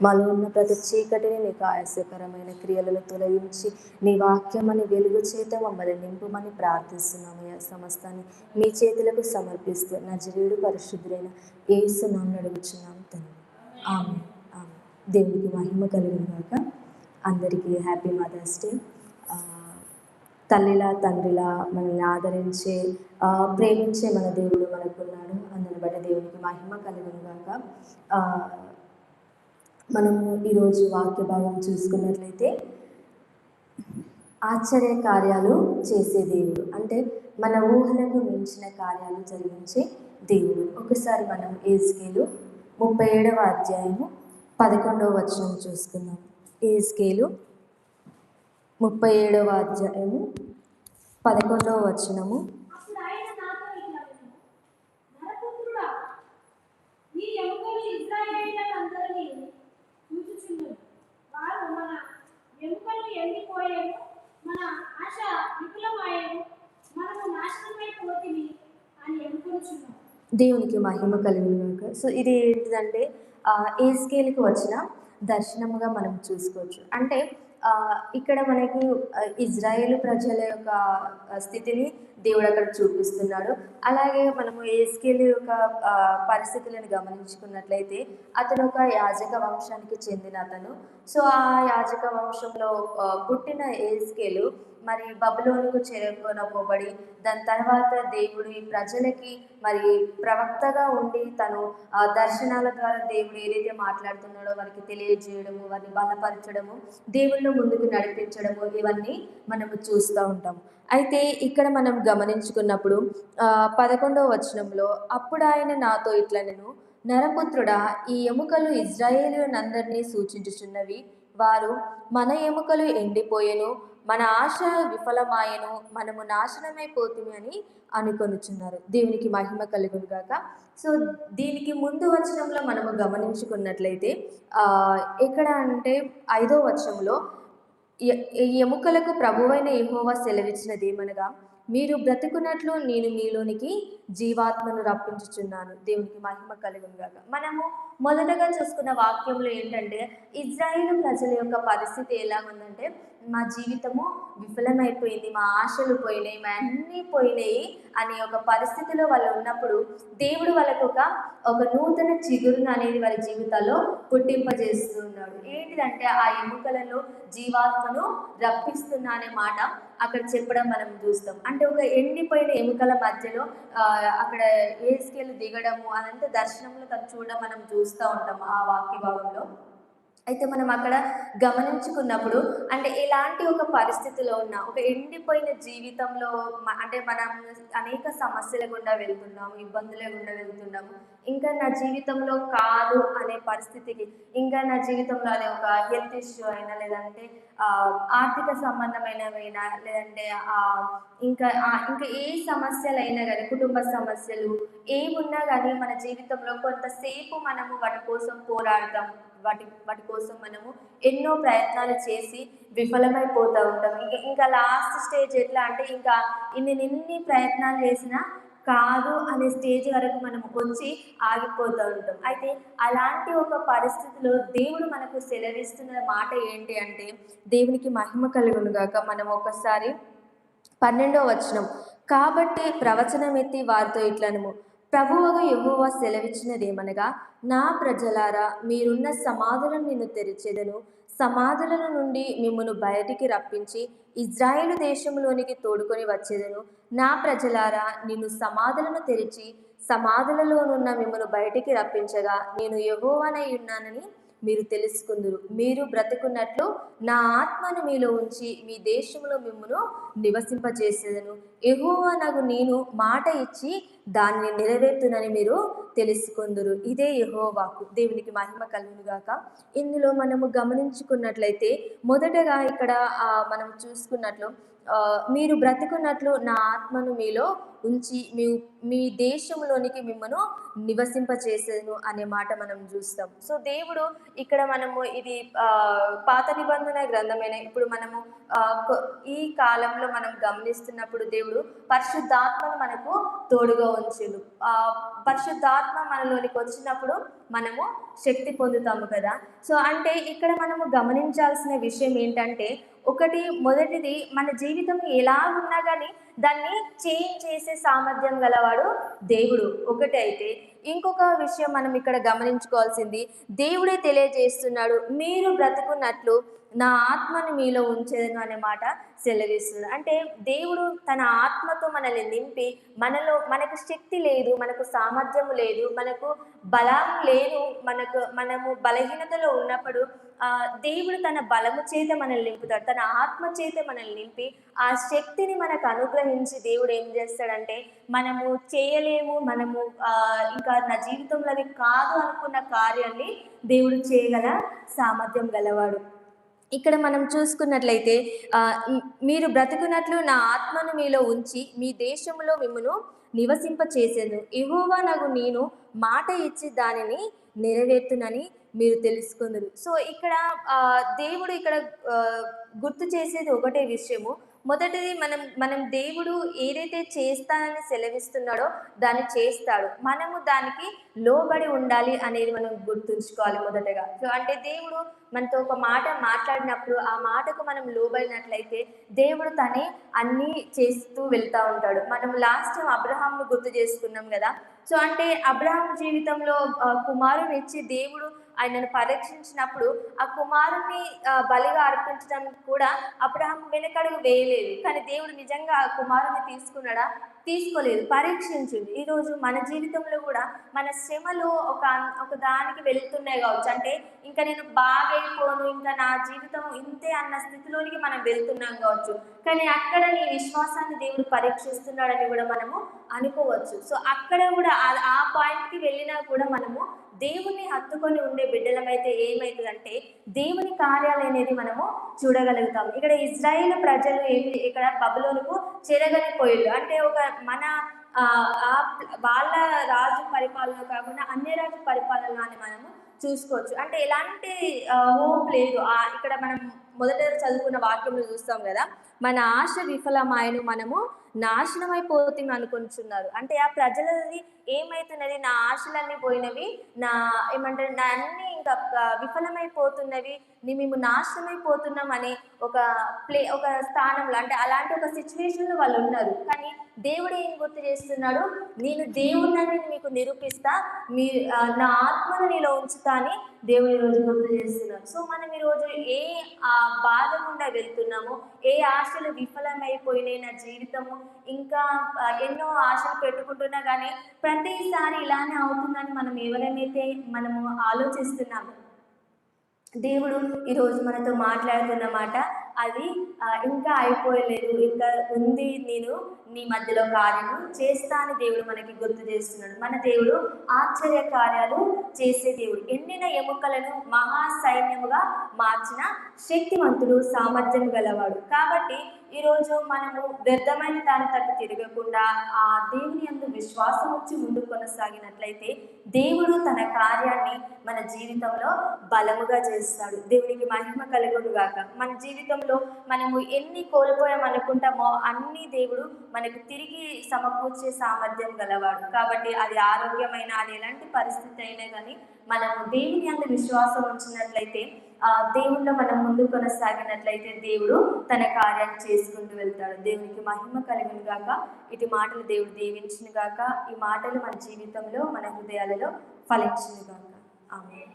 మాలో ఉన్న ప్రతి చీకటిని నీకు ఆయాసకరమైన క్రియలను తొలగించి నీ వాక్యమని వెలుగు చేత మమ్మల్ని నింపుమని ప్రార్థిస్తున్నామయ్యా. సమస్తాన్ని మీ చేతులకు సమర్పిస్తూ నజరేయుడు పరిశుద్ధులైన యేసు నామమున అడుగుచున్నాం తండ్రి. ఆమేన్. ఆమేన్. దేవునికి మహిమ కలుగును గాక. అందరికీ హ్యాపీ మదర్స్ డే. తల్లిలా తండ్రిలా మనల్ని ఆదరించే ప్రేమించే మన దేవుడు మనకున్నాడు. అందుని బట్టి దేవునికి మహిమ కలుగును గాక. మనము ఈరోజు వాక్య భాగం చూసుకున్నట్లయితే ఆశ్చర్య కార్యాలు చేసే దేవుడు, అంటే మన ఊహలకు మించిన కార్యాలు జరిగించే దేవుడు. ఒకసారి మనం యెహెజ్కేలు 37వ అధ్యాయము 11వ వచనం చూసుకుందాం. యెహెజ్కేలు 37వ అధ్యాయము 11వ వచనము. దేవునికి మహిమ కలుగునుగాక. సో ఇది ఏంటిదంటే యెహెజ్కేలుకి వచ్చిన దర్శనముగా మనం చూసుకోవచ్చు. అంటే ఇక్కడ మనకి ఇజ్రాయేలు ప్రజల యొక్క స్థితిని దేవుడు అక్కడ చూపిస్తున్నాడు. అలాగే మనము యెహెజ్కేలు యొక్క పరిస్థితులను గమనించుకున్నట్లయితే అతను ఒక యాజక వంశానికి చెందిన అతను. సో ఆ యాజక వంశంలో పుట్టిన యెహెజ్కేలు మరి బబులోనుకు చేరుకొనబడి దాని తర్వాత దేవుడు ఈ ప్రజలకి మరి ప్రవక్తగా ఉండి తను దర్శనాల ద్వారా దేవుడు ఏదైతే మాట్లాడుతున్నాడో వారికి తెలియజేయడము, వారిని బలపరచడము, దేవుళ్ళు ముందుకు నడిపించడము, ఇవన్నీ మనము చూస్తూ ఉంటాము. అయితే ఇక్కడ మనం గమనించుకున్నప్పుడు 11వ వచనంలో, అప్పుడు ఆయన నాతో ఇట్లా నేను నరపుత్రుడా, ఈ ఎముకలు ఇజ్రాయేలునందరినీ సూచించుచున్నవి. వారు మన ఎముకలు ఎండిపోయెను, మన ఆశ విఫలమాయను, మనము నాశనమైపోతుంది అని అనుకొనుచున్నారు. దేవునికి మహిమ కలుగును గాక. సో దీనికి ముందు వచనంలో మనము గమనించుకున్నట్లయితే ఎక్కడ అంటే 5వ వచనంలో ఈ ఎముకలకు ప్రభువైన యెహోవా సెలవిచ్చినది ఏమనగా, మీరు బ్రతుకున్నట్లు నేను మీలోనికి జీవాత్మను రప్పించుచున్నాను. దేవునికి మహిమ కలుగును గాక. మనము మొదటగా చూసుకున్న వాక్యంలో ఏంటంటే ఇజ్రాయేలు ప్రజల యొక్క పరిస్థితి ఎలా ఉందంటే, మా జీవితము విఫలమైపోయింది, మా ఆశలు పోయినాయి, మా అన్నీ పోయినాయి అనే ఒక పరిస్థితిలో వాళ్ళు ఉన్నప్పుడు దేవుడు వాళ్ళకు ఒక నూతన చిగురును అనేది వారి జీవితాల్లో పుట్టింపజేస్తున్నాడు. ఏంటిదంటే ఆ ఎముకలలో జీవాత్మను రప్పిస్తున్నా అనే మాట అక్కడ చెప్పడం మనం చూస్తాం. అంటే ఒక ఎండిపోయిన ఎముకల మధ్యలో అక్కడ యెహెజ్కేలు దిగడము, అదంతా దర్శనంలో తను చూడడం మనం చూస్తూ ఉంటాం ఆ వాక్య భాగంలో. అయితే మనం అక్కడ గమనించుకున్నప్పుడు అంటే ఎలాంటి ఒక పరిస్థితిలో ఉన్న ఒక ఎండిపోయిన జీవితంలో అంటే మనం అనేక సమస్యల గుండా వెళ్తున్నాము, ఇబ్బందుల గుండా వెళ్తున్నాము, ఇంకా నా జీవితంలో కాదు అనే పరిస్థితికి, ఇంకా నా జీవితంలో అదే ఒక హెల్త్ ఇష్యూ అయినా, లేదంటే ఆర్థిక సంబంధమైనవైనా, లేదంటే ఇంకా ఇంకా ఏ సమస్యలైనా కానీ, కుటుంబ సమస్యలు ఏమున్నా కానీ మన జీవితంలో కొంతసేపు మనము వాటి కోసం పోరాడతాం, వాటి కోసం మనము ఎన్నో ప్రయత్నాలు చేసి విఫలమైపోతూ ఉంటాం. ఇంకా లాస్ట్ స్టేజ్ ఎట్లా అంటే ఇంకా ఇన్ని ప్రయత్నాలు చేసినా కాదు అనే స్టేజ్ వరకు మనం వచ్చి ఆగిపోతూ ఉంటాం. అయితే అలాంటి ఒక పరిస్థితిలో దేవుడు మనకు సెలవిస్తున్న మాట ఏంటి అంటే, దేవునికి మహిమ కలుగును గాక. మనం ఒకసారి 12వ వచనం, కాబట్టి ప్రవచనం ఎత్తి వారితో ఇట్లనము, ప్రభువుగా యెహోవా సెలవిచ్చినదేమనగా, నా ప్రజలారా, మీరున్న సమాధులను నేను తెరిచెదను, సమాధుల నుండి మిమ్మును బయటికి రప్పించి ఇజ్రాయేలు దేశంలోనికి తోడుకొని వచ్చేదను. నా ప్రజలారా, నిన్ను సమాధులను తెరిచి సమాధులలోనున్న మిమ్మును బయటికి రప్పించగా నేను యెహోవానై ఉన్నానని మీరు తెలుసుకుందురు. మీరు బ్రతుకున్నట్లు నా ఆత్మను మీలో ఉంచి మీ దేశంలో మిమ్మును నివసింపజేసేదను. యెహోవానగు నేను మాట ఇచ్చి దాన్ని నెరవేర్తునని మీరు తెలుసుకుందురు. ఇదే యెహోవాకు. దేవునికి మహిమ కలుగును గాక. ఇందులో మనము గమనించుకున్నట్లయితే మొదటగా ఇక్కడ మనం చూసుకున్నట్లు మీరు బ్రతుకున్నట్లు నా ఆత్మను మీలో ఉంచి మీ దేశంలోనికి మిమ్మను నివసింపచేసేను అనే మాట మనం చూస్తాం. సో దేవుడు ఇక్కడ మనము ఇది పాత నిబంధన గ్రంథమైన ఇప్పుడు మనము ఈ కాలంలో మనం గమనిస్తున్నప్పుడు దేవుడు పరిశుద్ధాత్మను మనకు తోడుగా ఉంచిండు. పరిశుద్ధాత్మ మనలోనికి వచ్చినప్పుడు మనము శక్తి పొందుతాము కదా. సో అంటే ఇక్కడ మనము గమనించాల్సిన విషయం ఏంటంటే, మొదటిది మన జీవితం ఎలా ఉన్నా కానీ దాన్ని చేంజ్ చేసే సామర్థ్యం గలవాడు దేవుడు ఒకటైతే, ఇంకొక విషయం మనం ఇక్కడ గమనించుకోవాల్సింది, దేవుడే తెలియజేస్తున్నాడు, మీరు బ్రతుకున్నట్లు నా ఆత్మను మీలో ఉంచేదను అనే మాట సెలవిస్తుంది. అంటే దేవుడు తన ఆత్మతో మనల్ని నింపి, మనకు శక్తి లేదు, మనకు సామర్థ్యము లేదు, మనకు బలం లేదు, మనము బలహీనతలో ఉన్నప్పుడు దేవుడు తన బలము చేత మనల్ని నింపుతాడు, తన ఆత్మ చేత మనల్ని నింపి ఆ శక్తిని మనకు అనుగ్రహించి దేవుడు ఏం చేస్తాడంటే, మనము చేయలేము, ఇంకా నా జీవితంలో అది కాదు అనుకున్న కార్యాన్ని దేవుడు చేయగల సామర్థ్యం గలవాడు. ఇక్కడ మనం చూసుకున్నట్లయితే మీరు బ్రతుకున్నట్లు నా ఆత్మను మీలో ఉంచి మీ దేశంలో మిమ్మును నివసింప చేసేను, యెహోవా నగు నేను మాట ఇచ్చి దానిని నెరవేర్తునని మీరు తెలుసుకుందరు. సో ఇక్కడ దేవుడు ఇక్కడ గుర్తు చేసేది ఒకటే విషయము. మొదటిది మనం దేవుడు ఏదైతే చేస్తానని సెలవిస్తున్నాడో దాన్ని చేస్తాడు, మనము దానికి లోబడి ఉండాలి అనేది మనం గుర్తుంచుకోవాలి మొదటగా. సో అంటే దేవుడు మనతో ఒక మాట మాట్లాడినప్పుడు ఆ మాటకు మనం లోబడినట్లయితే దేవుడు తనే అన్నీ చేస్తూ వెళ్తూ ఉంటాడు. మనం లాస్ట్ అబ్రహాంను గుర్తు చేసుకున్నాం కదా. సో అంటే అబ్రహాం జీవితంలో కుమారుని ఇచ్చి దేవుడు ఆయనను పరీక్షించినప్పుడు ఆ కుమారుని బలిగా అర్పించడానికి కూడా అబ్రహాం వెనకడుగు వేయలేదు. కానీ దేవుడు నిజంగా ఆ కుమారుని తీసుకున్నాడా? తీసుకోలేదు, పరీక్షించింది. ఈరోజు మన జీవితంలో కూడా మన శ్రమలు ఒక దానికి వెళ్తున్నాయి కావచ్చు, అంటే ఇంకా నేను బాగైపోను, ఇంకా నా జీవితం ఇంతే అన్న స్థితిలోనికి మనం వెళ్తున్నాం కావచ్చు. కానీ అక్కడ నీ విశ్వాసాన్ని దేవుడు పరీక్షిస్తున్నాడని కూడా మనము అనుకోవచ్చు. సో అక్కడ కూడా ఆ పాయింట్కి వెళ్ళినా కూడా మనము దేవుని హత్తుకొని ఉండే బిడ్డలమైతే ఏమవుతుందంటే దేవుని కార్యాలు అనేది మనము చూడగలుగుతాం. ఇక్కడ ఇజ్రాయేల్ ప్రజలు ఇక్కడ బబులోనుకు చెరగలిపోయారు. అంటే వాళ్ళ రాజు పరిపాలన కాకుండా అన్య రాజు పరిపాలన అని మనము చూసుకోవచ్చు. అంటే ఎలాంటి హోప్ లేదు. ఇక్కడ మనం మొదట చదువుకున్న వాక్యంలో చూస్తాం కదా, మన ఆశ విఫలమాయను, మనము నాశనమైపోతుంది అనుకుంటున్నారు. అంటే ఆ ప్రజలది ఏమవుతున్నది, నా ఆశలన్నీ పోయినవి, నా అన్నీ ఇంకా విఫలమైపోతున్నవి, మేము నాశనమైపోతున్నాం అనే ఒక స్థానంలో, అంటే అలాంటి ఒక సిచ్యువేషన్లో వాళ్ళు ఉన్నారు. కానీ దేవుడు ఏం గుర్తు చేస్తున్నాడు, నేను దేవుడిని మీకు నిరూపిస్తా, నా ఆత్మను నీలో ఉంచుతా అని దేవుడు ఈరోజు గుర్తు చేస్తున్నాడు. సో మనం ఈరోజు ఏ బాధ గుండా వెళ్తున్నామో, ఏ ఆశలు విఫలమైపోయినాయి నా జీవితము, ఇంకా ఎన్నో ఆశలు పెట్టుకుంటున్నా కానీ ప్రతిసారి ఇలానే అవుతుందని ఎవరైతే మనము ఆలోచిస్తున్నాము, దేవుడు ఈరోజు మనతో మాట్లాడుతున్న మాట అది ఇంకా అయిపోయలేదు, ఇంకా ఉంది, నేను నీ మధ్యలో కార్యము చేస్తా అని దేవుడు మనకి గుర్తు చేస్తున్నాడు. మన దేవుడు ఆశ్చర్య కార్యాలు చేసే దేవుడు. ఎండిన ఎముకలను మహా సైన్యముగా మార్చిన శక్తివంతుడు, సామర్థ్యం గలవాడు. కాబట్టి ఈరోజు మనము వ్యర్థమైన దాని తట్టు తిరగకుండా ఆ దేవుని యందు విశ్వాసం వచ్చి ముందుకు కొనసాగినట్లయితే దేవుడు తన కార్యాన్ని మన జీవితంలో బలముగా చేస్తాడు. దేవునికి మహిమ కలుగును గాక. మన జీవితంలో మనము ఎన్ని కోల్పోయామనుకుంటామో అన్ని దేవుడు మనకు తిరిగి సమకూర్చే సామర్థ్యం గలవాడు. కాబట్టి అది ఆరోగ్యమైన, అది ఎలాంటి పరిస్థితి అయినా కానీ మనము దేవుని యందు విశ్వాసం ఉంచినట్లయితే, దేవుల్లో మనం ముందు కొనసాగినట్లయితే దేవుడు తన కార్యాన్ని చేసుకుంటూ వెళ్తాడు. దేవునికి మహిమ కలుగును గాక. ఇటు మాటలు దేవుడు దీవించును గాక. ఈ మాటలు మన జీవితంలో, మన హృదయాలలో ఫలించును గాక. ఆమేన్.